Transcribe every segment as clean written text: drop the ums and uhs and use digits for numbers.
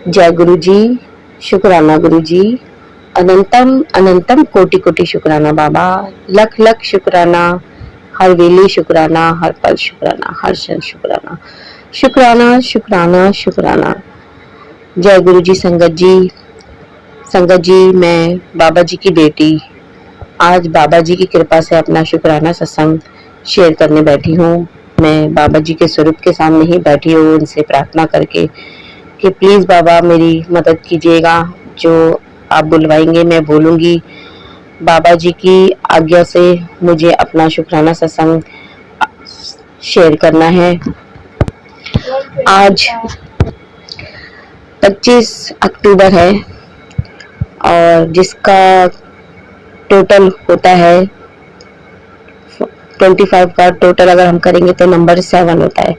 जय गुरु जी, शुक्राना गुरु जी, अनंतम अनंतम कोटि कोटि शुक्राना बाबा, लख लख शुक्राना, हर वेले शुक्राना, हर पल शुक्राना, हर क्षण शुक्राना, शुक्राना शुक्राना शुक्राना। जय गुरु जी। संगत जी मैं बाबा जी की बेटी आज बाबा जी की कृपा से अपना शुक्राना सत्संग शेयर करने बैठी हूँ। मैं बाबा जी के स्वरूप के सामने ही बैठी हूँ, उनसे प्रार्थना करके कि प्लीज बाबा मेरी मदद कीजिएगा। जो आप बुलवाएंगे मैं बोलूंगी। बाबा जी की आज्ञा से मुझे अपना शुक्राना सत्संग शेयर करना है। आज 25 अक्टूबर है और जिसका टोटल होता है 25 का टोटल अगर हम करेंगे तो नंबर 7 होता है।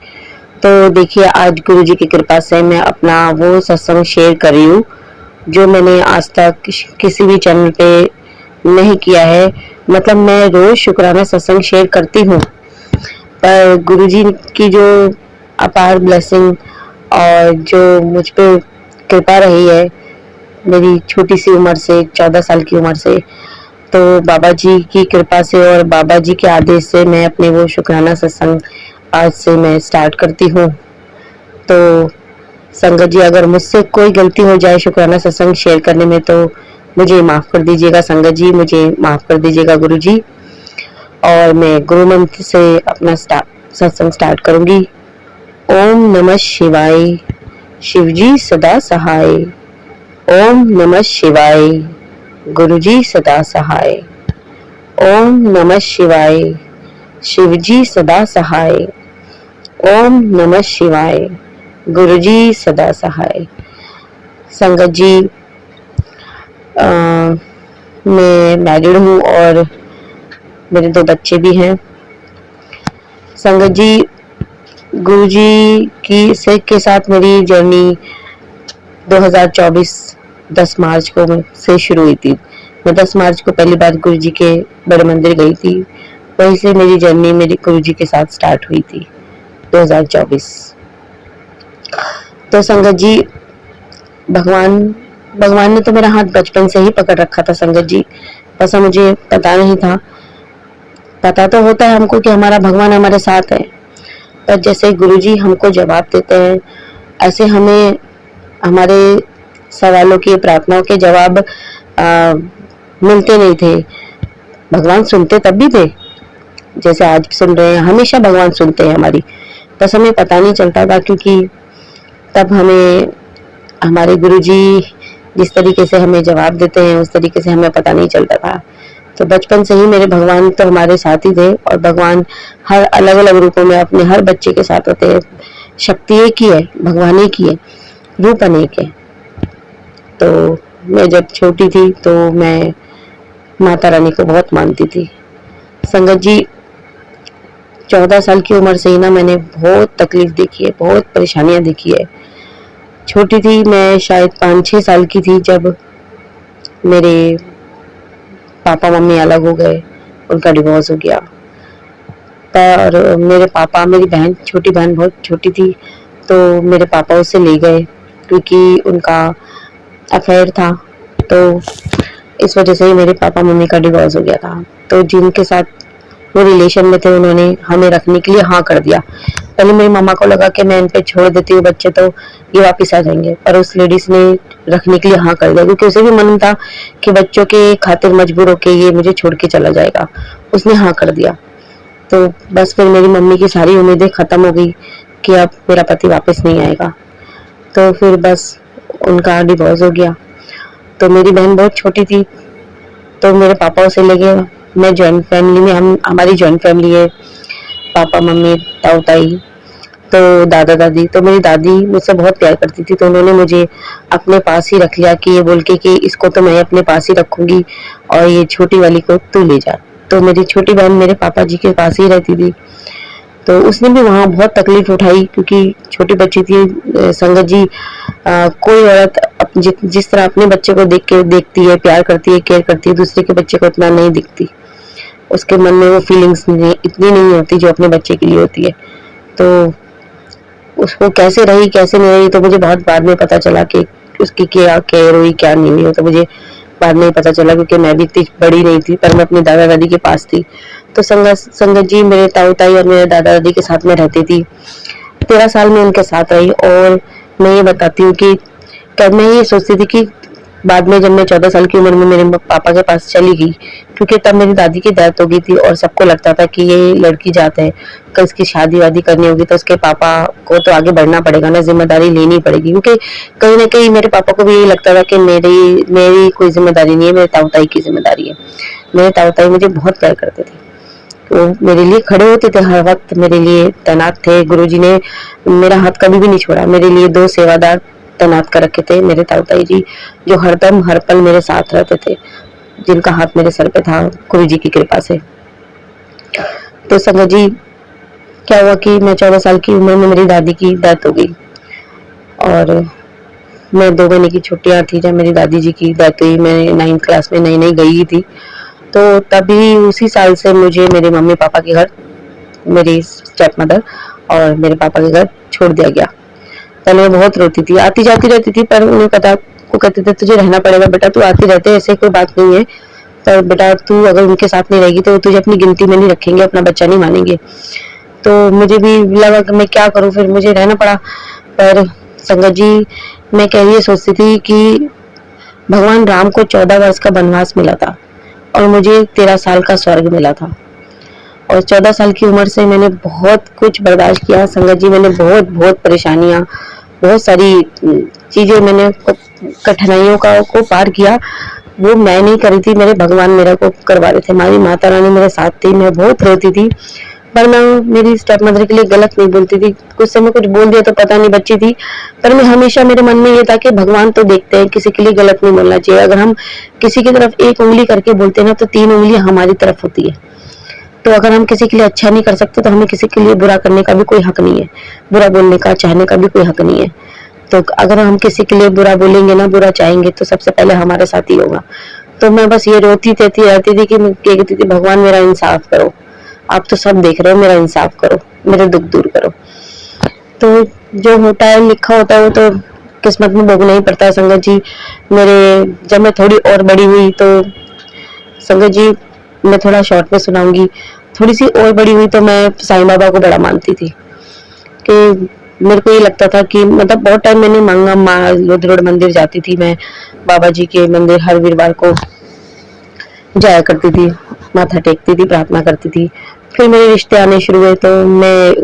तो देखिए आज गुरु जी की कृपा से मैं अपना वो सत्संग शेयर कर रही हूँ जो मैंने आज तक किसी भी चैनल पे नहीं किया है। मतलब मैं रोज शुक्राना सत्संग शेयर करती हूँ, पर गुरु जी की जो अपार ब्लेसिंग और जो मुझ पे कृपा रही है मेरी छोटी सी उम्र से, 14 साल की उम्र से, तो बाबा जी की कृपा से और बाबा जी के आदेश से मैं अपने वो शुक्राना सत्संग आज से मैं स्टार्ट करती हूँ। तो संगत जी अगर मुझसे कोई गलती हो जाए शुक्राना सत्संग शेयर करने में तो मुझे माफ कर दीजिएगा। संगत जी मुझे माफ कर दीजिएगा गुरु जी। और मैं गुरु मंत्र से अपना सत्संग स्टार्ट करूंगी। ओम नमः शिवाय, शिवजी सदा सहाय। ओम नमः शिवाय, गुरुजी सदा सहाय। ओम नमः शिवाय, शिवजी सदा सहाय। ओम नमः शिवाय, गुरुजी सदा सहाय। संगत जी मैं मैरिड हूँ और मेरे 2 बच्चे भी हैं। संगत जी गुरुजी की से के साथ मेरी जर्नी 2024 10 मार्च को से शुरू हुई थी। मैं 10 मार्च को पहली बार गुरु जी के बड़े मंदिर गई थी। वहीं से मेरी जर्नी मेरी गुरु जी के साथ स्टार्ट हुई थी 2024। तो संगत जी भगवान ने तो मेरा हाथ बचपन से ही पकड़ रखा था संगत जी। बस मुझे पता नहीं था। पता तो होता है हमको कि हमारा भगवान हमारे साथ है, पर जैसे गुरु जी हमको जवाब देते हैं ऐसे हमें हमारे सवालों के, प्रार्थनाओं के जवाब मिलते नहीं थे। भगवान सुनते तब भी थे जैसे आज सुन रहे हैं। हमेशा भगवान सुनते हैं हमारी, बस हमें पता नहीं चलता था क्योंकि तब हमें हमारे गुरुजी जिस तरीके से हमें जवाब देते हैं उस तरीके से हमें पता नहीं चलता था। तो बचपन से ही मेरे भगवान तो हमारे साथ ही थे और भगवान हर अलग अलग रूपों में अपने हर बच्चे के साथ होते हैं। शक्ति एक ही है, भगवान एक ही है, रूप अनेक है। तो मैं जब छोटी थी तो मैं माता रानी को बहुत मानती थी। संगत जी 14 साल की उम्र से ही ना मैंने बहुत तकलीफ देखी है, बहुत परेशानियां देखी है। छोटी थी मैं, शायद 5-6 साल की थी जब मेरे पापा मम्मी अलग हो गए, उनका डिवोर्स हो गया। पर मेरे पापा, मेरी बहन, छोटी बहन बहुत छोटी थी तो मेरे पापा उसे ले गए क्योंकि उनका अफेयर था। तो इस वजह से ही मेरे पापा मम्मी का डिवोर्स हो गया था। तो जिनके साथ वो रिलेशन में थे उन्होंने हमें रखने के लिए हाँ कर दिया। पहले मेरी मम्मा को लगा कि मैं इन पे छोड़ देती हूँ बच्चे तो ये वापस आ जाएंगे, पर उस लेडीज ने रखने के लिए हाँ कर दिया क्योंकि उसे भी मन था कि बच्चों के खातिर मजबूर होके ये मुझे छोड़ के चला जाएगा। उसने हाँ कर दिया। तो बस फिर मेरी मम्मी की सारी उम्मीदें खत्म हो गई कि अब मेरा पति वापस नहीं आएगा। तो फिर बस उनका डिवोर्स हो गया। तो मेरी बहन बहुत छोटी थी तो मेरे पापा उसे ले गए। मैं जॉइंट फैमिली में, हमारी जॉइंट फैमिली है, पापा मम्मी ताऊ ताई तो दादा दादी। तो मेरी दादी मुझसे बहुत प्यार करती थी तो उन्होंने मुझे अपने पास ही रख लिया कि ये बोल के कि इसको तो मैं अपने पास ही रखूंगी और ये छोटी वाली को तू ले जा। तो मेरी छोटी बहन मेरे पापा जी के पास ही रहती थी। तो उसने भी वहाँ बहुत तकलीफ उठाई क्योंकि छोटी बच्ची थी। संगत जी कोई औरत जिस तरह अपने बच्चे को देखती है, प्यार करती है, केयर करती है, दूसरे के बच्चे को इतना नहीं दिखती। उसके मन में वो फीलिंग्स इतनी नहीं होती जो अपने बच्चे के लिए होती है। तो उसको कैसे रही कैसे नहीं रही तो मुझे बहुत बाद में पता चला कि उसकी क्या केयर हुई क्या नहीं हुई, तो मुझे बाद में पता चला, क्योंकि मैं भी इतनी बड़ी नहीं थी, पर मैं अपने दादा दादी के पास थी। तो संगत जी मेरे ताऊ ताई और मेरे दादा दादी के साथ में रहती थी। 13 साल में उनके साथ रही। और मैं ये बताती हूँ कि तब मैं ये सोचती थी कि बाद में जब मैं 14 साल की उम्र में मेरे पापा के पास चली गई, क्योंकि तब मेरी दादी की डेथ हो गई थी और सबको लगता था कि ये लड़की जात है, कल इसकी शादी वादी करनी होगी तो उसके पापा को तो आगे बढ़ना पड़ेगा ना, जिम्मेदारी लेनी पड़ेगी, क्योंकि कहीं ना कहीं मेरे पापा को भी यही लगता था कि मेरी मेरी कोई जिम्मेदारी नहीं है, मेरे ताऊ ताई की जिम्मेदारी है। मेरे ताऊ ताई मुझे बहुत प्यार करते थे, तो मेरे लिए खड़े होते थे, हर वक्त मेरे लिए तैनात थे। गुरुजी ने मेरा हाथ कभी भी नहीं छोड़ा। मेरे लिए 2 सेवादार तैनात कर रखे थे, मेरे ताऊ ताई जी, जो हरदम हर पल मेरे साथ रहते थे, जिनका हाथ मेरे सर पे था गुरुजी की कृपा से। तो संगत जी क्या हुआ कि मैं 14 साल की उम्र में मेरी दादी की डेथ हो गई, और मैं 2 महीने की छुट्टियां थी जब मेरी दादी जी की डेथ हुई। मैं 9th क्लास में नई नई गई थी, तो तभी उसी साल से मुझे मेरे मम्मी पापा के घर, मेरी स्टेप मदर और मेरे पापा के घर छोड़ दिया गया। पहले मैं बहुत रोती थी, आती जाती रहती थी, पर उन्हें पता को कहते थे तुझे रहना पड़ेगा बेटा, तू आती रहते, ऐसे कोई बात नहीं है, पर बेटा तू अगर उनके साथ नहीं रहेगी तो तुझे अपनी गिनती में नहीं रखेंगे, अपना बच्चा नहीं मानेंगे। तो मुझे भी लगा कि मैं क्या करूं, फिर मुझे रहना पड़ा। पर संगत जी मैं कह ये सोचती थी कि भगवान राम को 14 वर्ष का वनवास मिला था और मुझे 13 साल का स्वर्ग मिला था, और 14 साल की उम्र से मैंने बहुत कुछ बर्दाश्त किया संगत जी। मैंने बहुत बहुत परेशानियां, बहुत सारी चीजें, मैंने कठिनाइयों को पार किया। वो मैं नहीं करी थी, मेरे भगवान मेरा को करवा रहे थे, हमारी माता रानी मेरे साथ थी। मैं बहुत रोती थी, पर मैं मेरी स्टेप मदर के लिए गलत नहीं बोलती थी। कुछ समय कुछ बोल दिया तो पता नहीं, बच्ची थी, पर मैं हमेशा, मेरे मन में ये था कि भगवान तो देखते हैं, किसी के लिए गलत नहीं बोलना चाहिए। अगर हम किसी की तरफ एक उंगली करके बोलते हैं ना, तो 3 उंगलियां हमारी तरफ होती है। तो अगर हम किसी के लिए अच्छा नहीं कर सकते तो हमें किसी के लिए बुरा करने का भी कोई हक नहीं है, बुरा बोलने का, चाहने का भी कोई हक नहीं है। तो अगर हम किसी के लिए बुरा बोलेंगे ना, बुरा चाहेंगे, तो सबसे पहले हमारे साथ ही होगा। तो मैं बस ये रोती रहती थी कि मैं कहती थी भगवान मेरा इंसाफ करो, आप तो सब देख रहे हो, मेरा इंसाफ करो, मेरे दुख दूर करो। तो जो होता है लिखा होता है वो तो किस्मत में भोगना ही पड़ता है संगत जी। जब मैं थोड़ी और बड़ी हुई तो संगत जी, मैं थोड़ा शॉर्ट में सुनाऊंगी, थोड़ी सी और बड़ी हुई तो मैं साईं बाबा को बड़ा मानती थी। कि मेरे को ये लगता था कि मतलब बहुत टाइम मैंने मांगा, रोड मंदिर जाती थी मैं, बाबा जी के मंदिर हर वीरवार को जाया करती थी, माथा टेकती थी, प्रार्थना करती थी। फिर मेरे रिश्ते आने शुरू हुए, तो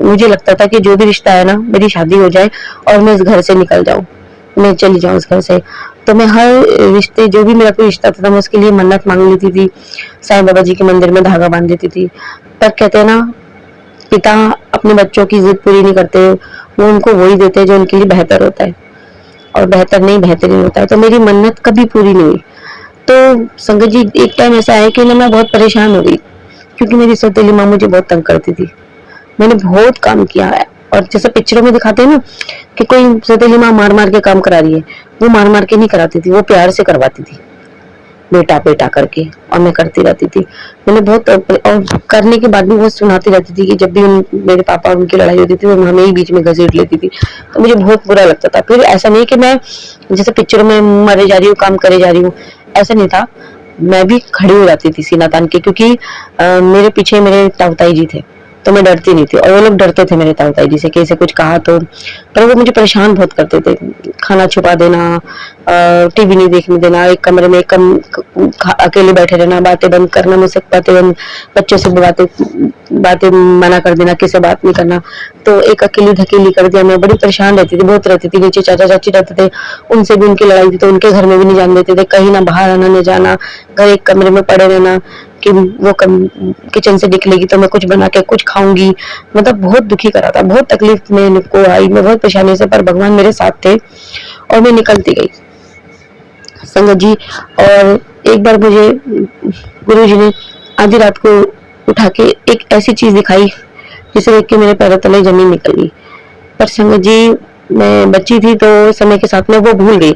मुझे लगता था कि जो भी रिश्ता है ना, मेरी शादी हो जाए और मैं इस घर से निकल जाऊं, मैं चली जाऊं इस घर से। तो मैं हर रिश्ते, जो भी मेरा कोई रिश्ता था, मैं उसके लिए मन्नत मांग लेती थी, साईं बाबा जी के मंदिर में धागा बांध देती थी। पर कहते हैं ना, पिता अपने बच्चों की जिद पूरी नहीं करते, वो उनको वही देते हैं जो उनके लिए बेहतर होता है, और बेहतर नहीं बेहतरीन होता है। तो मेरी मन्नत कभी पूरी नहीं हुई। तो संगत जी एक टाइम ऐसा है कि मैं बहुत परेशान हो गई, क्योंकि मेरी सौतेली माँ मुझे बहुत तंग करती थी। मैंने बहुत काम किया है, और जैसे पिक्चरों में दिखाते हैं ना कि कोई सौतेली माँ मार मार के काम करा रही है, वो मार मार के नहीं कराती थी, वो प्यार से करवाती थी, बेटा बेटा करके, और मैं करती रहती थी। मैंने बहुत, और करने के बाद भी वो सुनाती रहती थी कि जब भी मेरे पापा और उनकी लड़ाई होती थी वो हमें ही बीच में घसीट लेती थी, तो मुझे बहुत बुरा लगता था। फिर ऐसा नहीं कि मैं जैसे पिक्चरों में मरे जा रही हूँ, काम करे जा रही हूँ, ऐसा नहीं था। मैं भी खड़ी हो जाती थी सीना तान के, क्योंकि मेरे पीछे मेरे ताऊ ताई जी थे, तो मैं डरती नहीं थी, और वो लोग डरते थे मेरे ताऊ ताई जी से कि इसे कुछ कहा तो। पर वो मुझे परेशान बहुत करते थे, खाना छुपा देना, टीवी नहीं देखने देना, एक कमरे में अकेले बैठे रहना, बातें बंद करना, मुझसे बातें बंद, बच्चों से बातें मना कर देना, किसी बात नहीं करना। तो एक अकेली धकेली कर दिया। मैं बड़ी परेशान रहती थी, बहुत रहती थी। नीचे चाचा चाची रहते थे, उनसे भी उनकी लड़ाई थी, तो उनके घर में भी नहीं जाने देते थे, कहीं ना बाहर आना नहीं जाना, घर एक कमरे में पड़े रहना कि वो किचन से निकलेगी तो मैं कुछ बना के कुछ खाऊंगी। मतलब बहुत दुखी करा था, बहुत तकलीफ मेरे को आई, मैं बहुत परेशानी से, पर भगवान मेरे साथ थे और मैं निकलती गई संगत जी। और एक बार मुझे गुरु जी ने आधी रात को उठा के एक ऐसी चीज दिखाई जिसे देख के मेरे पैरों तले जमीन निकल गई। पर संगत जी मैं बच्ची थी, तो समय के साथ में वो भूल गई,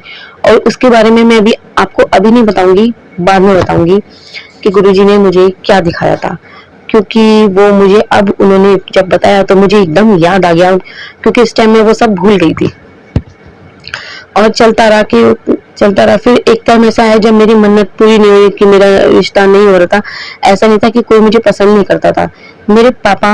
और उसके बारे में मैं आपको अभी नहीं बताऊंगी, बाद में बताऊंगी कि गुरुजी ने मुझे क्या दिखाया था, क्योंकि वो मुझे अब उन्होंने जब बताया तो मुझे एकदम याद आ गया, क्योंकि इस टाइम में वो सब भूल गई थी। और चलता रहा। फिर एक टाइम ऐसा आया जब मेरी मन्नत पूरी नहीं हुई कि मेरा रिश्ता नहीं हो रहा था। ऐसा नहीं था कि कोई मुझे पसंद नहीं करता था, मेरे पापा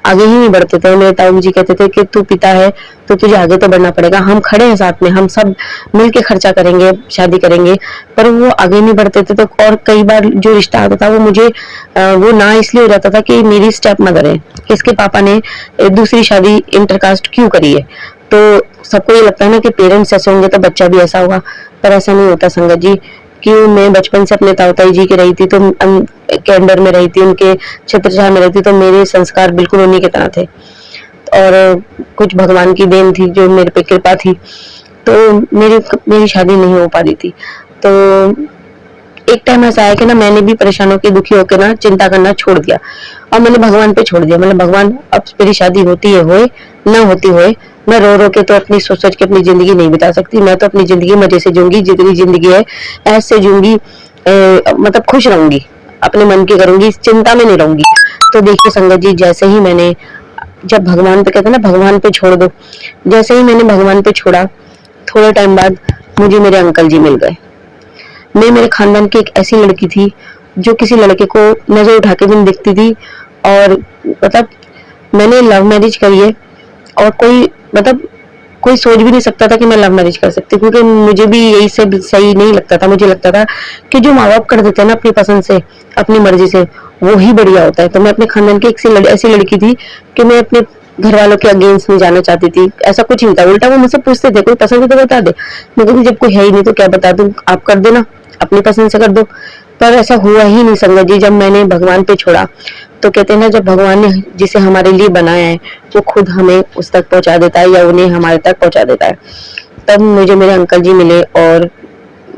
आगे ही नहीं बढ़ते थे। मेरे ताऊ जी कहते थे कि तू पिता है तो तुझे आगे तो बढ़ना पड़ेगा, हम खड़े हैं साथ में, हम सब मिलके खर्चा करेंगे, शादी करेंगे। पर वो आगे नहीं बढ़ते थे। तो और कई बार जो रिश्ता आता था वो मुझे वो ना इसलिए हो जाता था कि मेरी स्टेप मदर है, इसके पापा ने दूसरी शादी इंटरकास्ट क्यों करी है। तो सबको ये लगता है ना कि पेरेंट्स ऐसे होंगे तो बच्चा भी ऐसा होगा, पर ऐसा नहीं होता संगत जी। क्यों, मैं बचपन से अपने ताऊ जी के रही थी, तो के अंडर में रही थी, उनके छत्रछाया में रहती, तो मेरे संस्कार बिल्कुल उन्हीं की तरह थे। और कुछ भगवान की देन थी जो मेरे पे कृपा थी, तो मेरी शादी नहीं हो पा रही थी। तो एक टाइम ऐसा आया कि ना मैंने भी परेशान होकर दुखी होकर ना चिंता करना छोड़ दिया और मैंने भगवान पे छोड़ दिया। मतलब भगवान अब मेरी शादी होती है होए, ना होती होए, मैं रो रो के तो अपनी सोच के अपनी जिंदगी नहीं बिता सकती। मैं तो अपनी जिंदगी मजे से जीऊंगी, जितनी जिंदगी है ऐसे जीऊंगी, मतलब खुश रहूंगी, अपने मन की करूंगी, चिंता में नहीं रहूंगी। तो देखिए संगत जी, जैसे ही मैंने, जब भगवान पे कहते हैं ना भगवान पे छोड़ दो, जैसे ही मैंने भगवान पे छोड़ा, थोड़े टाइम बाद मुझे मेरे अंकल जी मिल गए। मैं मेरे खानदान की एक ऐसी लड़की थी जो किसी लड़के को नजर उठा के भी नहीं दिखती थी। और मतलब मैंने लव मैरिज करी है और कोई सोच भी नहीं सकता था कि मैं लव मैरिज कर सकती, क्योंकि मुझे भी यही से सही नहीं लगता था। मुझे लगता था कि जो माँ बाप कर देते हैं ना अपनी पसंद से, अपनी मर्जी से, वो ही बढ़िया होता है। तो मैं अपने खानदान की एक ऐसी लड़की थी कि मैं अपने घर वालों के अगेंस्ट नहीं जाना चाहती थी। ऐसा कुछ नहीं था, उल्टा वो मुझसे पूछते थे कोई पसंद है तो बता दे। मैं कहती जब कोई है ही नहीं तो क्या बता दूं, आप कर देना, अपनी पसंद से कर दो। पर ऐसा हुआ ही नहीं संगत जी। जब मैंने भगवान पे छोड़ा, तो कहते हैं ना जब भगवान ने जिसे हमारे लिए बनाया है वो खुद हमें उस तक पहुंचा देता है या उन्हें हमारे तक पहुंचा देता है। तब मुझे मेरे अंकल जी मिले और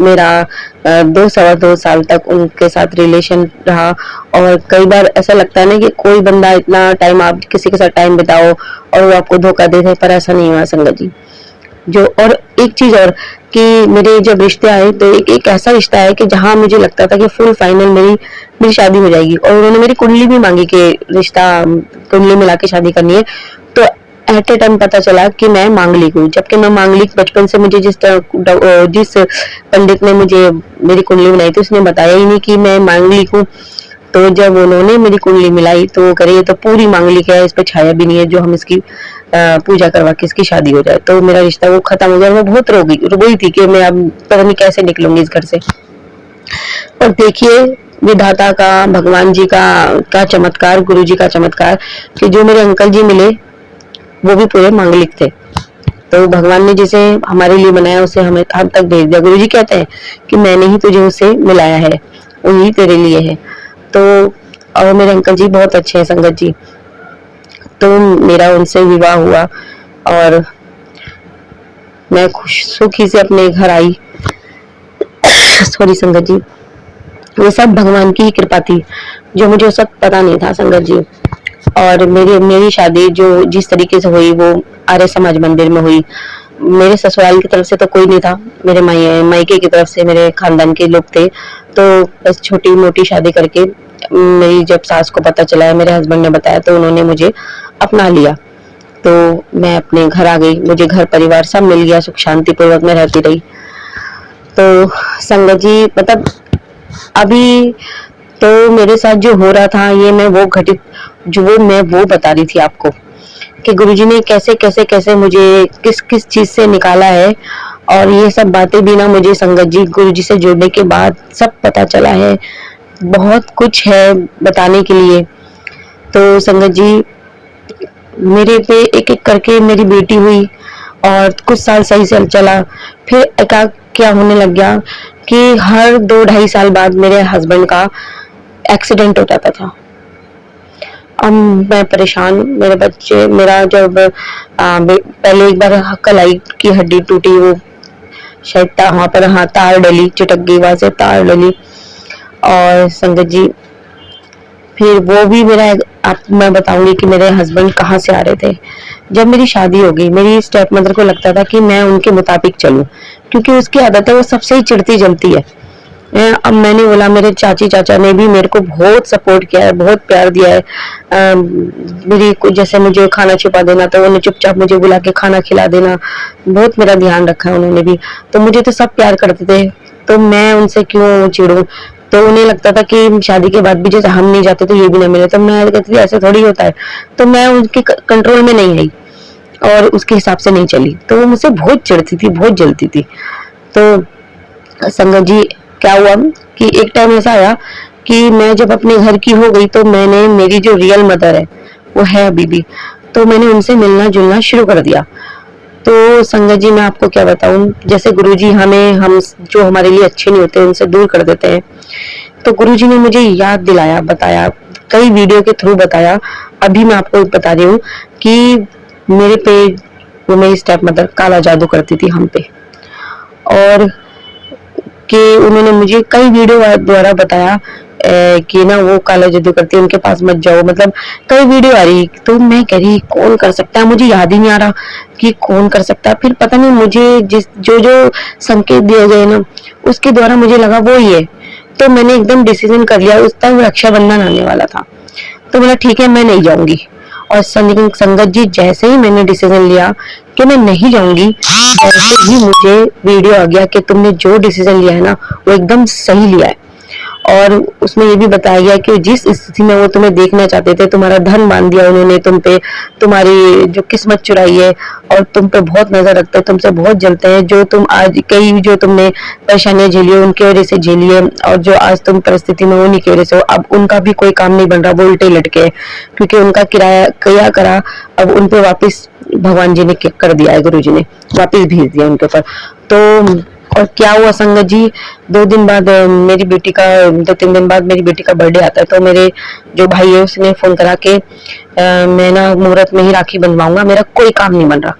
मेरा 2 सवा 2 साल तक उनके साथ रिलेशन रहा। और कई बार ऐसा लगता है ना कि कोई बंदा इतना टाइम, आप किसी के साथ टाइम बिताओ और वो आपको धोखा दे दे, पर ऐसा नहीं हुआ संगत जी। जो और एक चीज और कि मेरे जब रिश्ते आए तो एक ऐसा रिश्ता है कि जहां मुझे लगता था कि फुल फाइनल मेरी शादी हो जाएगी। और उन्होंने मेरी कुंडली भी मांगी कि रिश्ता कुंडली मिला के शादी करनी है। तो एट ए टाइम पता चला कि मैं मांगलिक हूँ, जबकि मैं मांगलिक बचपन से, मुझे जिस पंडित ने मुझे मेरी कुंडली बनाई थी उसने बताया ही नहीं कि मैं मांगलिक हूँ। तो जब उन्होंने मेरी कुंडली मिलाई तो वो करे ये तो पूरी मांगलिक है, इस पे छाया भी नहीं है, जो हम इसकी पूजा करवा के इसकी शादी हो जाए। तो मेरा रिश्ता वो खत्म हो गया। मैं बहुत रो गई थी कि मैं अब पता नहीं कैसे निकलूंगी इस घर से। और देखिए विधाता का, भगवान जी का चमत्कार, गुरु जी का चमत्कार कि जो मेरे अंकल जी मिले वो भी पूरे मांगलिक थे। तो भगवान ने जिसे हमारे लिए बनाया उसे हमें हम तक भेज दिया। गुरु जी कहते हैं कि मैंने ही तुझे उससे मिलाया है, वही तेरे लिए है। तो और मेरे अंकल जी बहुत अच्छे हैं संगत जी। तो मेरा उनसे विवाह हुआ और मैं खुश सुखी से अपने घर आई। सॉरी संगत जी, ये सब भगवान की ही कृपा थी जो मुझे उस वक्त पता नहीं था संगत जी। और मेरी शादी जो जिस तरीके से हुई वो आर्य समाज मंदिर में हुई। मेरे ससुराल की तरफ से तो कोई नहीं था, मेरे मायके की तरफ से मेरे खानदान के लोग थे। तो बस छोटी मोटी शादी करके मेरी जब सास को पता चला है, मेरे हस्बैंड ने बताया, तो उन्होंने मुझे अपना लिया। तो मैं अपने घर आ गई, मुझे घर परिवार सब मिल गया, सुख शांति पूर्वक मैं रहती रही। तो संगत जी मतलब अभी तो मेरे साथ जो हो रहा था ये मैं वो बता रही थी आपको कि गुरुजी ने कैसे कैसे कैसे मुझे किस किस चीज से निकाला है। और ये सब बातें भी ना मुझे संगत जी गुरुजी से जुड़ने के बाद सब पता चला है। बहुत कुछ है बताने के लिए। तो संगत जी मेरे पे एक एक करके मेरी बेटी हुई और कुछ साल सही से चला। फिर एकाएक क्या होने लग गया कि हर 2-2.5 साल बाद मेरे हस्बैंड का एक्सीडेंट हो जाता था। अब मैं परेशान, मेरे बच्चे, मेरा जब पहले एक बार कलाई की हड्डी टूटी, वो शायद वहां पर तार डली, चिटक गई, वहां से तार डली। और संगत जी फिर वो भी मैं बताऊंगी कि मेरे हस्बैंड कहाँ से आ रहे थे। जब मेरी शादी हो गई, मेरी स्टेप मदर को लगता था कि मैं उनके मुताबिक चलूं, क्योंकि उसकी आदत है, वो सबसे ही चिढ़ती जलती है। अब मैंने बोला, मेरे चाची चाचा ने भी मेरे को बहुत सपोर्ट किया है, बहुत प्यार दिया है। मेरी जैसे मुझे खाना छिपा देना तो उन्हें चुपचाप मुझे बुला के खाना खिला देना, बहुत मेरा ध्यान रखा है उन्होंने भी। तो मुझे तो सब प्यार करते थे, तो मैं उनसे क्यों चिढ़ूं। तो उन्हें लगता था कि शादी के बाद भी जैसे हम नहीं जाते तो ये भी ना मिले, तो मैं कहती थी ऐसे थोड़ी होता है। तो मैं उनके कंट्रोल में नहीं आई और उसके हिसाब से नहीं चली, तो वो मुझसे बहुत चिढ़ती थी, बहुत जलती थी। तो संगत जी क्या हुआ कि एक टाइम ऐसा आया कि मैं जब अपने घर की हो गई तो मैंने, मेरी जो रियल मदर है वो है अभी भी, तो मैंने उनसे मिलना जुलना शुरू कर दिया। तो संगत जी मैं आपको क्या बताऊं, जैसे गुरुजी हमें, हम जो हमारे लिए अच्छे नहीं होते उनसे दूर कर देते हैं, तो गुरुजी ने मुझे याद दिलाया, बताया, कई वीडियो के थ्रू बताया। अभी मैं आपको बता रही हूँ कि मेरे पे वो मेरी स्टेप मदर काला जादू करती थी हम पे, और कि उन्होंने मुझे कई वीडियो द्वारा बताया कि ना वो काला जादू करती है, उनके पास मत जाओ, मतलब कई वीडियो आ रही। तो मैं कह रही कौन कर सकता है, मुझे याद ही नहीं आ रहा कि कौन कर सकता है। फिर पता नहीं मुझे जिस जो जो संकेत दिए गए ना उसके द्वारा मुझे लगा वो ही है। तो मैंने एकदम डिसीजन कर लिया, उस टाइम रक्षाबंधन आने वाला था, तो बोला ठीक है मैं नहीं जाऊंगी। और संगत जी जैसे ही मैंने डिसीजन लिया कि मैं नहीं जाऊंगी, वैसे ही मुझे वीडियो आ गया कि तुमने जो डिसीजन लिया है ना वो एकदम सही लिया है। और उसमें ये भी बताया गया कि जिस स्थिति में वो तुम्हें देखना चाहते थे, तुम्हारा धन बांध दिया उन्होंने तुम पे, तुम्हारी जो किस्मत चुराई है, और तुम पे बहुत नजर रखते हैं, तुमसे बहुत जलते हैं। जो तुम आज कई जो तुमने परेशानियां झेली है उनकी वजह से झेली है, और जो आज तुम परिस्थिति में उन्हीं की वजह से हो, अब उनका भी कोई काम नहीं बन रहा, वो उल्टे लटके हैं, क्योंकि उनका किराया किया करा अब उन पे वापिस भगवान जी ने कर दिया है, गुरु जी ने वापिस भेज दिया उनके ऊपर। तो और क्या हुआ संगत जी, 2 दिन बाद मेरी बेटी का, 2-3 दिन बाद मेरी बेटी का बर्थडे आता है, तो मेरे जो भाई है उसने फोन करा के मैं ना मुहूर्त में ही राखी बनवाऊंगा, मेरा कोई काम नहीं बन रहा।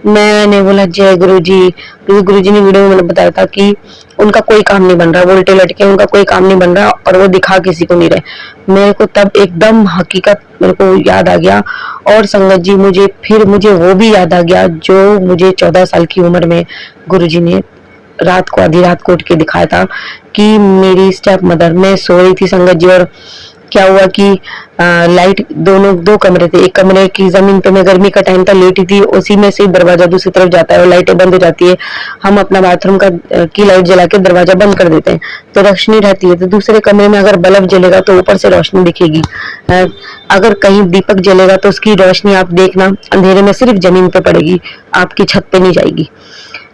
मैंने बोला जय गुरु जी, क्योंकि गुरु जी ने वीडियो में मैंने बताया था कि उनका कोई काम नहीं बन रहा, वो उल्टे लटके, उनका कोई काम नहीं बन रहा और वो दिखा किसी को नहीं रहे। मेरे को तब एकदम हकीकत मेरे को याद आ गया। और संगत जी मुझे वो भी याद आ गया जो मुझे 14 साल की उम्र में गुरु जी ने रात को, आधी रात को उठ के दिखाया था कि मेरी स्टेप मदर, मैं सो रही थी संगत जी, और क्या हुआ कि लाइट, दो कमरे थे, एक कमरे की जमीन पे, मैं गर्मी का टाइम था लेटी थी, उसी में से दरवाजा दूसरी तरफ जाता है और लाइटें बंद हो जाती है। हम अपना बाथरूम की लाइट जला के दरवाजा बंद कर देते हैं तो रोशनी रहती है। तो दूसरे कमरे में अगर बल्ब जलेगा तो ऊपर से रोशनी दिखेगी, अगर कहीं दीपक जलेगा तो उसकी रोशनी आप देखना अंधेरे में सिर्फ जमीन पे पड़ेगी, आपकी छत पे नहीं जाएगी।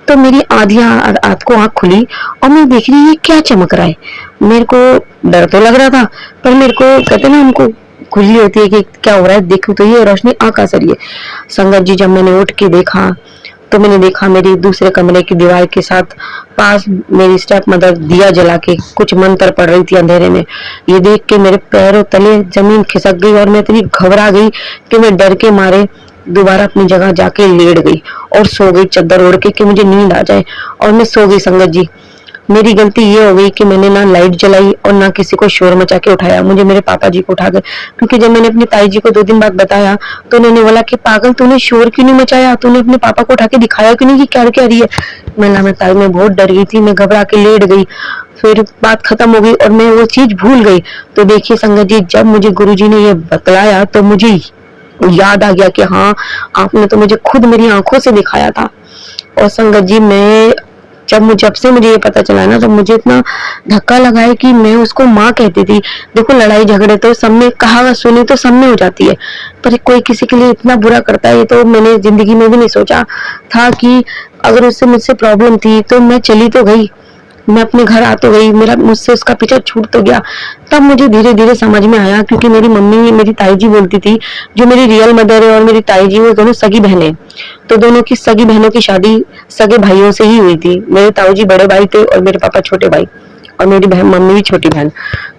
तो मेरी आधी रात को आंख खुली और मैं देख रही ये क्या चमक रहा है। मेरे को डर तो लग रहा था, पर मेरे को कहते ना उनको खुजली होती है कि क्या हो रहा है, देखूं तो ये रोशनी आंख आ रही है। संगत जी जब मैंने उठ के देखा तो मैंने देखा मेरी दूसरे कमरे की दीवार के साथ पास मेरी स्टेप मदर दिया जला के कुछ मंत्र पढ़ रही थी अंधेरे में। ये देख के मेरे पैरों तले जमीन खिसक गई और मैं इतनी घबरा गई कि मैं डर के मारे दोबारा अपनी जगह जाके लेट गई और सो गई चादर ओढ़ के कि मुझे नींद आ जाए, और मैं सो गई। संगत जी मेरी गलती ये हो गई कि मैंने ना लाइट जलाई और ना किसी को शोर मचा के उठाया, मुझे मेरे पापा जी को उठा गए। क्योंकि जब मैंने अपनी ताई जी को 2 दिन बाद बताया तो उन्होंने बोला कि पागल तूने शोर क्यों नहीं मचाया, तूने अपने पापा को उठा के दिखाया क्यों नहीं कि क्या क्या रही है। मैं ताई में बहुत डर गई थी, मैं घबरा के लेट गई, फिर बात खत्म हो गई और मैं वो चीज भूल गई। तो देखिए संगत जी जब मुझे गुरुजी ने ये बतलाया तो मुझे याद आ गया कि हाँ आपने तो मुझे खुद मेरी आंखों से दिखाया था। और संगत जी मैं जब से मुझे ये पता चला ना तो मुझे इतना धक्का लगा है कि मैं उसको माँ कहती थी। देखो लड़ाई झगड़े तो सब में, कहावत सुनी तो सब में हो जाती है, पर कोई किसी के लिए इतना बुरा करता है ये तो मैंने जिंदगी में भी नहीं सोचा था। कि अगर उससे मुझसे प्रॉब्लम थी तो मैं चली तो गई, मैं अपने घर आ तो गई, मेरा मुझसे उसका पीछा छूट तो गया। तब मुझे धीरे धीरे समझ में आया, क्योंकि मेरी मम्मी, मेरी ताई जी बोलती थी, जो मेरी रियल मदर है और मेरी ताई जी वो दोनों सगी बहनें, तो दोनों की सगी बहनों की शादी सगे भाइयों से ही हुई थी। मेरे ताऊ जी बड़े भाई थे और मेरे पापा छोटे भाई, और मेरी बहन मम्मी भी छोटी बहन।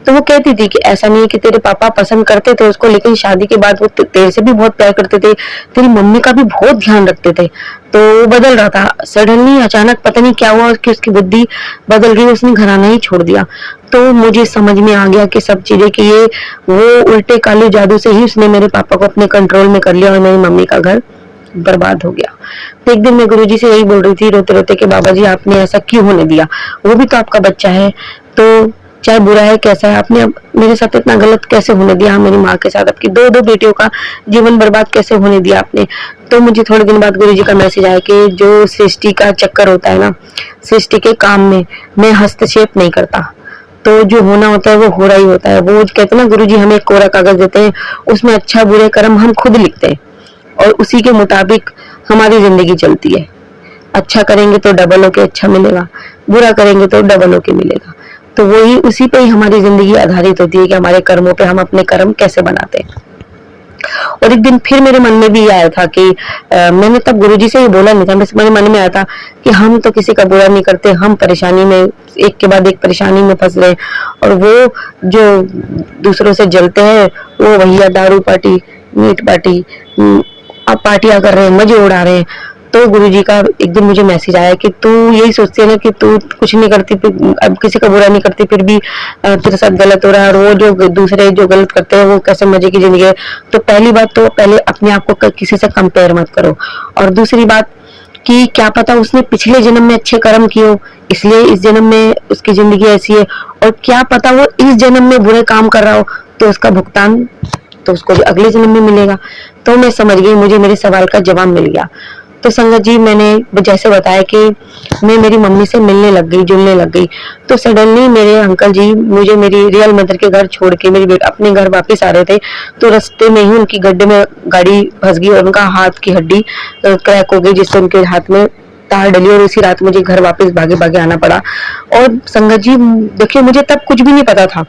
तो वो कहती थी कि ऐसा नहीं है कि तेरे पापा पसंद करते थे उसको, लेकिन शादी के बाद वो तेरे से भी बहुत प्यार करते थे, तेरी मम्मी का भी बहुत ध्यान रखते थे। तो वो बदल रहा था सडनली, अचानक पता नहीं क्या हुआ कि उसकी बुद्धि बदल गई, उसने घराना ही छोड़ दिया। तो मुझे समझ में आ गया कि सब चीजें कि ये वो उल्टे काले जादू से ही उसने मेरे पापा को अपने कंट्रोल में कर लिया और मेरी मम्मी का घर बर्बाद हो गया। तो एक दिन मैं गुरुजी से यही बोल रही थी रोते रोते कि बाबा जी आपने ऐसा क्यों होने दिया, वो भी तो आपका बच्चा है। तो चाहे बुरा है कैसा है, आपने मेरे साथ इतना गलत कैसे होने दिया, मेरी माँ के साथ आपकी दो दो बेटियों का जीवन बर्बाद कैसे होने दिया आपने। तो मुझे थोड़े दिन बाद गुरुजी का मैसेज आया कि जो सृष्टि का चक्कर होता है ना, सृष्टि के काम में मैं हस्तक्षेप नहीं करता, तो जो होना होता है वो हो रहा ही होता है। वो कहते हैं ना, गुरुजी हमें एक कोरा कागज देते हैं, उसमें अच्छा बुरे कर्म हम खुद लिखते हैं और उसी के मुताबिक हमारी जिंदगी चलती है। अच्छा करेंगे तो डबल होके अच्छा मिलेगा, बुरा करेंगे तो डबल होके मिलेगा। तो वही उसी पे ही हमारी जिंदगी आधारित होती है कि हमारे कर्मों पे हम अपने कर्म कैसे बनाते हैं। और एक दिन फिर मेरे मन में भी आया था कि मैंने तब गुरुजी से ये बोला नहीं था, बस मेरे मन में आया था कि हम तो किसी का बुरा नहीं करते, हम परेशानी में एक के बाद एक परेशानी में फंस रहे, और वो जो दूसरों से जलते हैं वो भैया दारू पार्टी, मीट पार्टी, अब पार्टियां कर रहे हैं, मजे उड़ा रहे हैं। तो गुरुजी का एक दिन मुझे मैसेज आया कि तू यही सोचती है ना कि तू कुछ नहीं करती, अब किसी का बुरा नहीं करती, फिर भी तेरे साथ गलत हो रहा है, और वो जो दूसरे जो गलत करते हैं वो कैसे मजे की जिंदगी है। तो पहली बात तो पहले अपने आप को किसी से कंपेयर मत करो, और दूसरी बात कि क्या पता उसने पिछले जन्म में अच्छे कर्म किए हो, इसलिए इस जन्म में उसकी जिंदगी ऐसी है, और क्या पता वो इस जन्म में बुरे काम कर रहा हो तो उसका भुगतान तो उसको भी अगले जन्म में मिलेगा। तो मैं समझ गई, मुझे मेरे सवाल का जवाब मिल गया। तो संगत जी, मैंने जैसे बताया कि मैं मेरी मम्मी से मिलने लग गई, जुलने लग गई, तो सडनली मेरे अंकल जी मुझे मेरी रियल मदर के घर छोड़ के मेरे अपने घर वापस आ रहे थे। तो रास्ते में ही उनकी गड्ढे में गाड़ी फंस गई और उनका हाथ की हड्डी क्रैक हो गई, जिससे उनके हाथ में तार डली, और उसी रात मुझे घर वापस भागे भागे आना पड़ा। और संगत जी देखिए, मुझे तब कुछ भी नहीं पता था,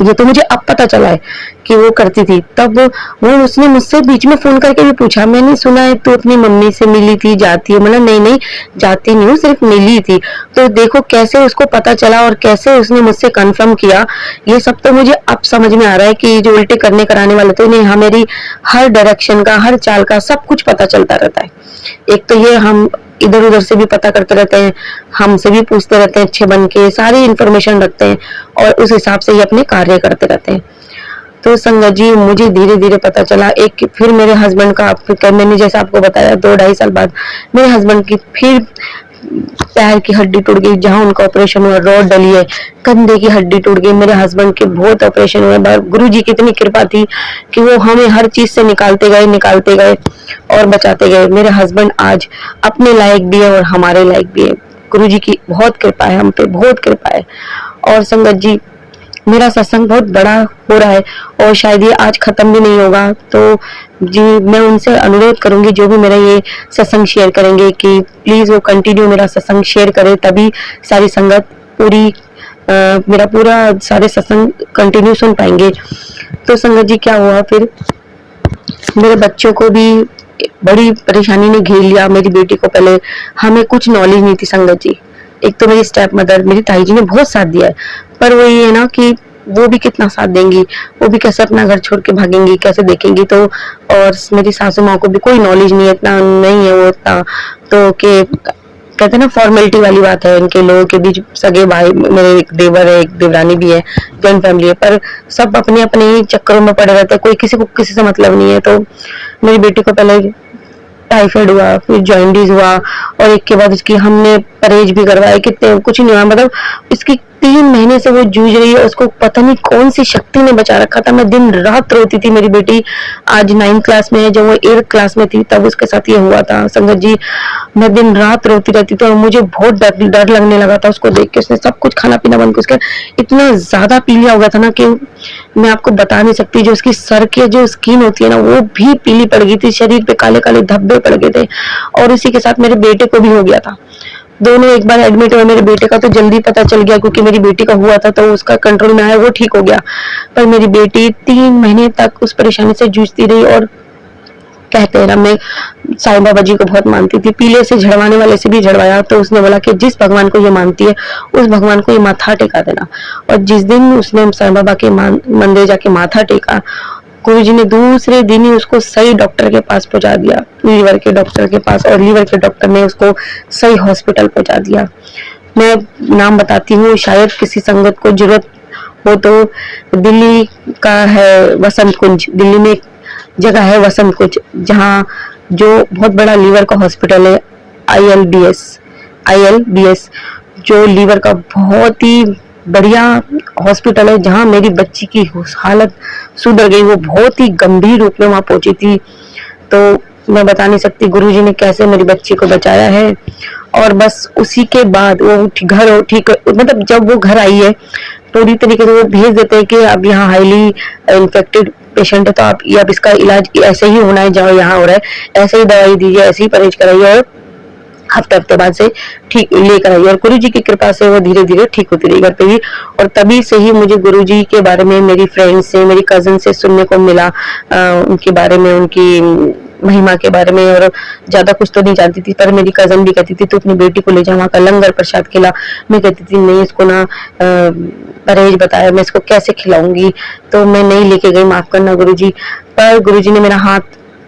ये तो मुझे अब पता चला है कि वो करती थी। तब वो उसने मुझसे बीच में फोन करके भी पूछा, मैंने सुना है तू अपनी मम्मी से मिली थी, जाती है? मतलब नहीं नहीं, जाती नहीं हूँ, सिर्फ मिली थी। तो देखो कैसे उसको पता चला और कैसे उसने मुझसे कंफर्म किया। ये सब तो मुझे अब समझ में आ रहा है कि जो उल्टे करने कराने वाले थे, उन्हें मेरी हर डायरेक्शन का, हर चाल का सब कुछ पता चलता रहता है। एक तो ये हम इधर उधर से भी पता करते रहते हैं, हमसे भी पूछते रहते हैं, अच्छे बन के सारी इंफॉर्मेशन रखते हैं और उस हिसाब से ही अपने कार्य करते रहते हैं। तो संगत जी मुझे धीरे धीरे पता चला, एक फिर मेरे हस्बैंड का, मैंने जैसा आपको बताया 2-2.5 साल बाद मेरे हस्बैंड की फिर पैर की हड्डी टूट गई, जहां उनका ऑपरेशन हुआ, रॉड डली है, कंधे की हड्डी टूट गई। मेरे हस्बैंड के बहुत ऑपरेशन हुए, गुरुजी की इतनी कृपा थी कि वो हमें हर चीज से निकालते गए और बचाते गए। मेरे हस्बैंड आज अपने लायक भी है और हमारे लायक भी है। गुरुजी की बहुत कृपा है, हम पे बहुत कृपा है। और संगत जी, मेरा सत्संग बहुत बड़ा हो रहा है और शायद ये आज खत्म भी नहीं होगा। तो जी मैं उनसे अनुरोध करूंगी जो भी मेरा ये सत्संग शेयर करेंगे कि प्लीज वो कंटिन्यू मेरा सत्संग शेयर करे, तभी सारी संगत पूरी मेरा पूरा सारे सत्संग कंटिन्यू सुन पाएंगे। तो संगत जी क्या हुआ फिर, मेरे बच्चों को भी बड़ी परेशानी ने घेर लिया। मेरी बेटी को पहले हमें कुछ नॉलेज नहीं थी संगत जी। एक तो मेरी स्टेप मदर, मेरी ताई जी ने बहुत साथ दिया है, पर वो ये है ना कि वो भी कितना साथ देंगी, वो भी कैसे अपना घर छोड़ के भागेंगी, कैसे देखेंगी। तो और मेरी सासू माँ को भी कोई नॉलेज नहीं है, इतना नहीं है वो इतना, तो के कहते हैं ना फॉर्मेलिटी वाली बात है, इनके लोगों के बीच सगे भाई, मेरे एक देवर है, एक देवरानी भी है, जॉइंट फैमिली है, पर सब अपने अपने ही चक्करों में पड़े रहते हैं, कोई किसी को किसी से मतलब नहीं है। तो मेरी बेटी को पहले टाइफाइड हुआ, फिर जॉइंडिस हुआ, और एक के बाद उसकी हमने परहेज भी करवाए, कितने कुछ नहीं हुआ। मतलब इसकी 3 महीने से वो जूझ रही है, उसको पता नहीं कौन सी शक्ति ने बचा रखा था। मैं दिन रात रोती थी। मेरी बेटी आज 9th क्लास में है, जब वो 8th क्लास में थी तब उसके साथ ये हुआ था संगत जी। मैं दिन रात रोती रहती थी और मुझे बहुत डर लगने लगा था उसको देख के। उसने सब कुछ खाना पीना बंद कर, उसका इतना ज्यादा पीलिया हो गया था ना कि मैं आपको बता नहीं सकती। जो उसकी सर के जो स्किन होती है ना, वो भी पीली पड़ गई थी, शरीर पे काले काले धब्बे पड़ गए थे, और इसी के साथ मेरे बेटे को भी हो गया था। दोनों एक बार एडमिट हुए। मेरे बेटे का तो जल्दी पता चल गया क्योंकि मेरी बेटी का हुआ था, तो उसका कंट्रोल में आया, वो ठीक हो गया। पर मेरी बेटी 3 महीने तक उस परेशानी से जूझती रही। और कहते हैं ना, मैं साईं बाबा जी को बहुत मानती थी, पीले से झड़वाने वाले से भी झड़वाया, तो उसने बोला कि जिस भगवान को ये मानती है उस भगवान को ये माथा टेका देना। और जिस दिन उसने साईं बाबा के मंदिर जाके माथा टेका, गुरुजी ने दूसरे दिन ही उसको सही डॉक्टर के पास पहुंचा दिया, लीवर के डॉक्टर के पास, और लीवर के डॉक्टर ने उसको सही हॉस्पिटल पहुंचा दिया। मैं नाम बताती हूँ, शायद किसी संगत को जरूरत हो तो दिल्ली का है वसंत कुंज, दिल्ली में एक जगह है वसंत कुंज, जहाँ जो बहुत बड़ा लीवर का हॉस्पिटल है, ILBS, जो लीवर का बहुत ही बढ़िया हॉस्पिटल है जहाँ मेरी बच्ची की हालत सुधर गई। वो बहुत ही गंभीर रूप में वहां पहुंची थी। तो मैं बता नहीं सकती गुरुजी ने कैसे मेरी बच्ची को बचाया है। और बस उसी के बाद वो घर ठीक, मतलब जब वो घर आई है पूरी तरीके से वो भेज देते हैं कि अब यहाँ हाईली इन्फेक्टेड पेशेंट है, तो आप ये अब इसका इलाज ऐसे ही होना है, जहाँ यहाँ हो रहा है ऐसे ही दवाई दीजिए, ऐसे ही परहेज कराइए और हफ्ते बाद से ठीक लेकर आई। और गुरु जी की कृपा से वो धीरे धीरे ठीक होती रही घर पे भी। और तभी से ही मुझे गुरु जी के बारे में मेरी फ्रेंड से, मेरी कजन से सुनने को मिला, उनके बारे में, उनकी महिमा के बारे में। और ज्यादा कुछ तो नहीं जानती थी, पर मेरी कजन भी कहती थी तो अपनी बेटी को ले जा, वहाँ का लंगर प्रसाद खिला। मैं कहती थी नहीं, इसको ना परहेज बताया, मैं इसको कैसे खिलाऊंगी, तो मैं नहीं लेके गई, माफ करना गुरुजी। पर गुरुजी ने मेरा हाथ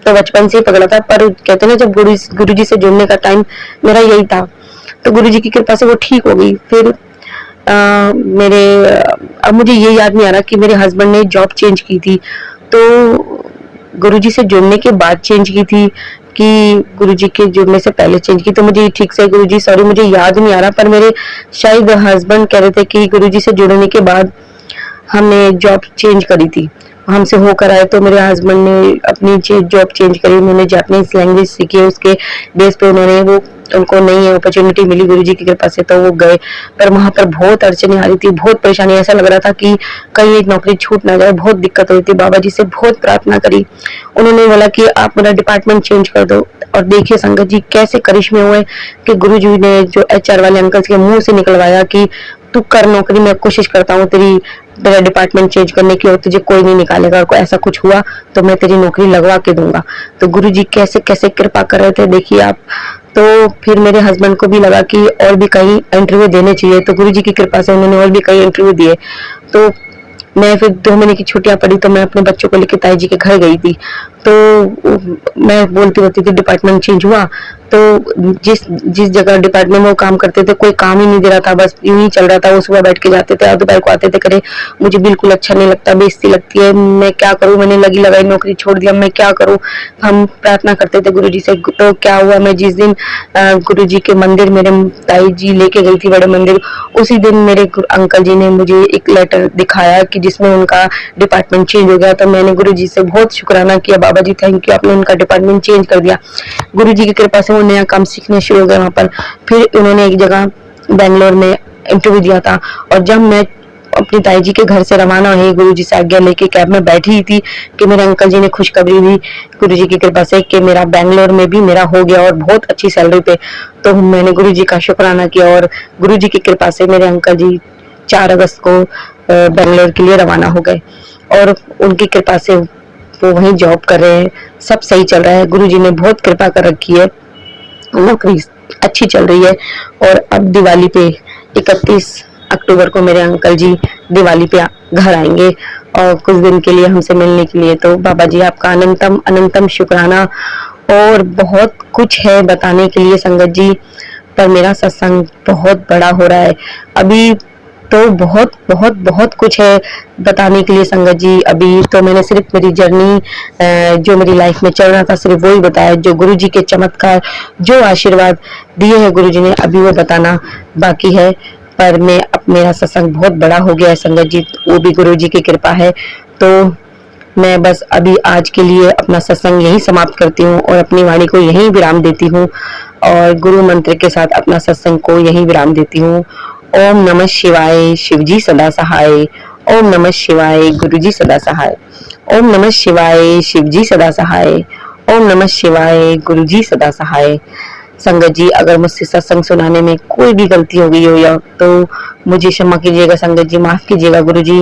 तो बचपन से ही पकड़ा था, पर कहते ना जब गुरुजी से जुड़ने का टाइम मेरा यही था, तो गुरुजी की कृपा से वो ठीक हो गई। फिर अब मुझे ये याद नहीं आ रहा कि मेरे हस्बैंड ने जॉब चेंज की थी तो गुरुजी से जुड़ने के बाद चेंज की थी कि गुरुजी के जुड़ने से पहले चेंज की, तो मुझे ठीक से गुरुजी सॉरी मुझे याद नहीं आ रहा, पर मेरे शायद हस्बैंड कह रहे थे कि गुरुजी से जुड़ने के बाद हमने जॉब चेंज करी थी, हमसे होकर आए। तो मेरे हस्बैंड ने अपनी जॉब चेंज करी, उन्होंने जापानीज लैंग्वेज सीखी, उसके बेस पे उनको नई अपॉर्चुनिटी मिली गुरुजी की कृपा से, तो वो गए। पर वहां पर बहुत अड़चने आ रही थी, बहुत परेशानी, ऐसा लग रहा था कि कहीं एक नौकरी छूट ना जाए, बहुत दिक्कत हो रही थी। बाबा जी से बहुत प्रार्थना करी, उन्होंने बोला कि आप मेरा डिपार्टमेंट चेंज कर दो। और देखिए संगत जी कैसे करिश्मे हुए कि गुरुजी ने जो HR वाले अंकल के मुंह से निकलवाया कि तू कर नौकरी, मैं कोशिश करता हूँ तेरा डिपार्टमेंट चेंज करने की, और तुझे कोई नहीं निकालेगा, और ऐसा कुछ हुआ तो मैं तेरी नौकरी लगवा के दूंगा। तो गुरुजी कैसे कैसे कृपा कर रहे थे देखिए आप। तो फिर मेरे हस्बैंड को भी लगा कि और भी कहीं इंटरव्यू देने चाहिए, तो गुरुजी की कृपा से उन्होंने और भी कई इंटरव्यू दिए। तो मैं फिर 2 महीने की छुट्टियां पड़ी तो मैं अपने बच्चों को लेकर ताई जी के घर गई थी। तो मैं बोलती रहती थी डिपार्टमेंट चेंज हुआ, तो जिस जगह डिपार्टमेंट में वो काम करते थे कोई काम ही नहीं दे रहा था, बस यूं ही चल रहा था। वो सुबह बैठ के जाते थे और दोपहर को आते थे, करे मुझे बिल्कुल अच्छा नहीं लगता, बेइज्जती लगती है, मैं क्या करूं, मैंने लगी लगाई नौकरी छोड़ दिया, मैं क्या करूं। हम प्रार्थना करते थे गुरुजी से। तो क्या हुआ, मैं जिस दिन गुरुजी के मंदिर मेरे ताई जी लेके गई थी बड़े मंदिर, उसी दिन मेरे अंकल जी ने मुझे एक लेटर दिखाया कि जिसमें उनका डिपार्टमेंट चेंज हो गया। तो मैंने गुरुजी से बहुत शुक्राना किया, बाबा जी थैंक यू, आपने उनका डिपार्टमेंट चेंज कर दिया। गुरुजी की कृपा से वो नया काम सीखने शुरू हो गए वहां पर। फिर उन्होंने एक जगह बेंगलोर में इंटरव्यू दिया था, और जब मैं अपनी ताई जी के घर से रवाना हुई गुरुजी से आज्ञा लेके कैब में बैठी ही थी कि मेरे अंकल जी ने खुशखबरी दी गुरुजी की कृपा से कि मेरा बेंगलोर में भी मेरा हो गया और बहुत अच्छी सैलरी पे। तो मैंने गुरुजी का शुक्राना किया, और गुरुजी की कृपा से मेरे अंकल जी 4 अगस्त को बेंगलोर के लिए रवाना हो गए, और उनकी कृपा से वो वहीं जॉब कर रहे हैं, सब सही चल रहा है। गुरुजी ने बहुत कृपा कर रखी है, नौकरी अच्छी चल रही है। और अब दिवाली पे 31 अक्टूबर को मेरे अंकल जी दिवाली पे घर आएंगे और कुछ दिन के लिए हमसे मिलने के लिए। तो बाबा जी आपका अनंतम अनंतम शुक्राना। और बहुत कुछ है बताने के लिए संगत जी, पर मेरा सत्संग बहुत बड़ा हो रहा है अभी, तो बहुत बहुत बहुत कुछ है बताने के लिए संगत जी। अभी तो मैंने सिर्फ मेरी जर्नी जो मेरी लाइफ में चल रहा था सिर्फ वही बताया, जो गुरुजी के चमत्कार, जो आशीर्वाद दिए हैं गुरुजी ने, अभी वो बताना बाकी है। पर मेरा सत्संग बहुत बड़ा हो गया है संगत जी, वो भी गुरुजी की कृपा है। तो मैं बस अभी आज के लिए अपना सत्संग यही समाप्त करती हूँ और अपनी वाणी को यही विराम देती हूँ, और गुरु मंत्र के साथ अपना सत्संग को यही विराम देती हूँ। ओम नमः शिवाय, शिवजी सदा सहाय। ओम नमः शिवाय, गुरुजी सदा सहाय। ओम नमः शिवाय, शिवजी सदा सहाय। ओम नमः शिवाय, गुरुजी सदा सहाय। संगत जी अगर मुझसे सत्संग सुनाने में कोई भी गलती हो गई हो या तो मुझे क्षमा कीजिएगा संगत जी, माफ कीजिएगा गुरुजी।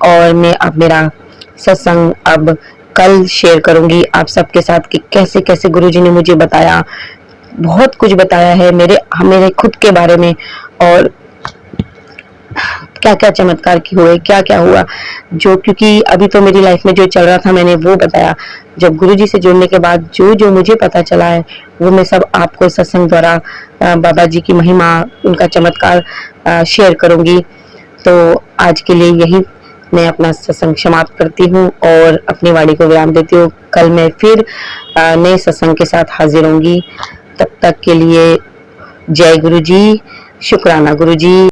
और मैं अब मेरा सत्संग अब कल शेयर करूंगी आप सबके साथ कि कैसे कैसे गुरुजी ने मुझे बताया, बहुत कुछ बताया है मेरे खुद के बारे में, और क्या क्या चमत्कार की हुए, क्या क्या हुआ, जो क्योंकि अभी तो मेरी लाइफ में जो चल रहा था मैंने वो बताया। जब गुरुजी से जुड़ने के बाद जो जो मुझे पता चला है वो मैं सब आपको सत्संग द्वारा बाबा जी की महिमा, उनका चमत्कार शेयर करूंगी। तो आज के लिए यही मैं अपना सत्संग समाप्त करती हूँ और अपनी वाणी को विराम देती हूँ। कल मैं फिर नए सत्संग के साथ हाजिर होंगी। तब तक के लिए जय गुरु जी, शुक्राना गुरु जी।